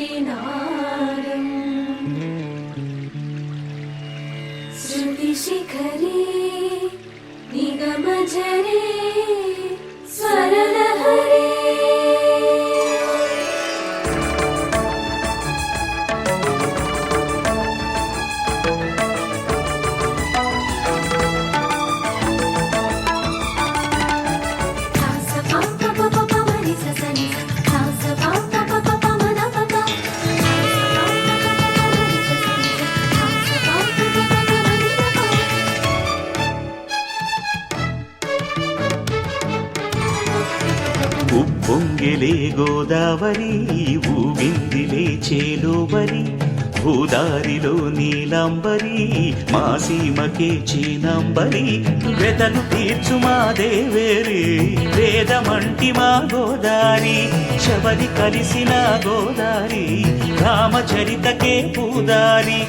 नाट्यनादम् श्रुतिशिखरे निगमझरे स्वरलहरे ఉప్పొంగిలే గోదావరి ఊగిందిలే చేలోబరి భూదారిలో నీలాంబరి మా సీమకే చీనాంబరి వెతలు తీర్చు మా దేవేరి వేదమంటి మా గోదారి శబరి కలిసిన గోదారి రామచరితకే పూదారి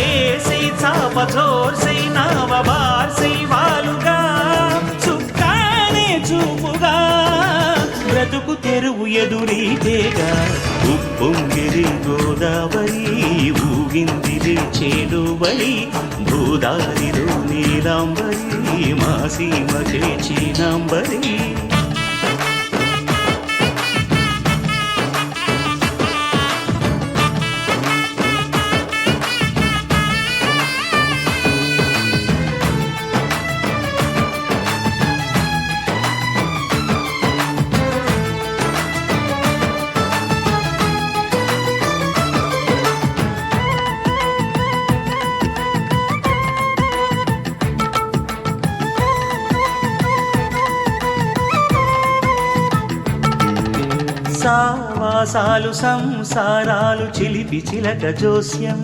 ఏసై చాప చోర్సై నావ బార్సై వాలుగా చుక్కానే చూపుగా బ్రతుకు తెరువు ఎదురీతేగా ఉప్పొంగిరి గోదావరి ఊగిందిరి చేలోబరి భూదారిలో నీలాంబరి మా సీమకే చీనాంబరి సావాసాలు సంసారాలు చిలిపి చిలక జోస్యం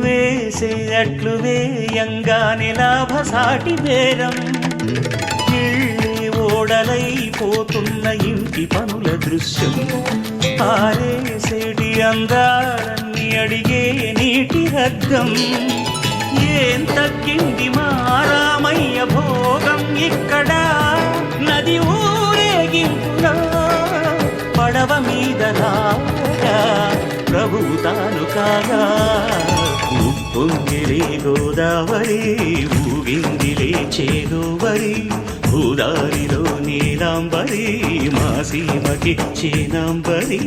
వేసేటట్లు వేయంగానే లాభసాటి బేరం ఇళ్ళే ఓడలైపోతున్న ఇంటి పనుల దృశ్యం ఆరేసేటి అందాలన్నీ అడిగే నీటి హద్దం ఏం తగ్గింది మా రామయ్య భోగం ఇక్కడ నది ఊరేగింపులో పడవ మీద రాగా ప్రభువు తాను కాగా ఉప్పొంగిలే గోదావరి ఊగిందిలే చేలోబరి భూదారిలో నీలాంబరి మా సీమకి చీనాంబరి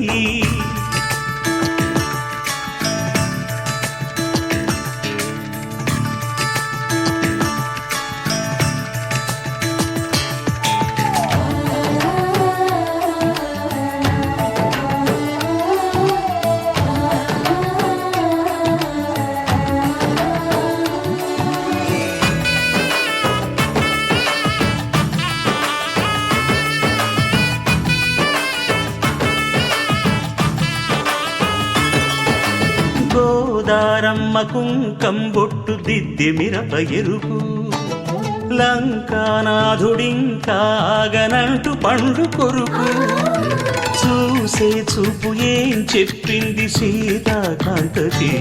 గోదారమ్మ కుంకం బొట్టు దిద్ది మిరప ఎరుపు లంకానాథుడింకాగనంటూ పండు కొరుకు చూసే చూపు ఏం చెప్పింది సీతాకాంతకి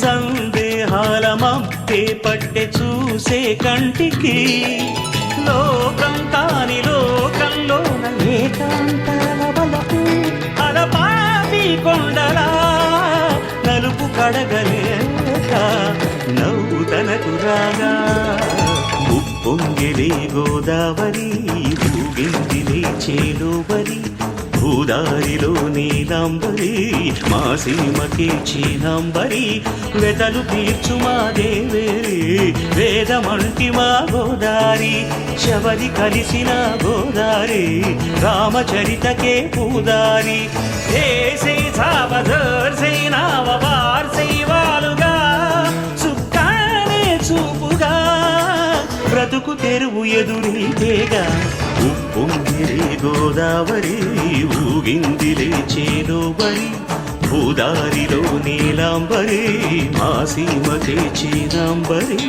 సందేహాల మబ్బే పట్టె చూసే కంటికి లోకం కాని లోకంలోన ఏకాంతాల బలపు అలపాపి కొండలా నలుపు కడగలేక నవ్వు తనకు రాగా ఉప్పొంగిలే గోదావరి ఊగిందిలే చేలోబరి భూదారిలో నీలాంబరి మా సీమకే చీనాంబరి వెతలు తీర్చు మా దేవేరి వేదమంటి మా గోదారి శబరి కలిసిన గోదారి రామచరితకే పూదారి ఏసై చావదర్సై నావ బార్సై వాలుగా చుక్కానే చూపుగా బ్రతుకు తెరువు ఎదురీతేగా ఉప్పొంగిలే గోదావరి ఊగిందిలే చేలోబరి భూదారిలో నీలాంబరి మా సీమకే చీనాంబరి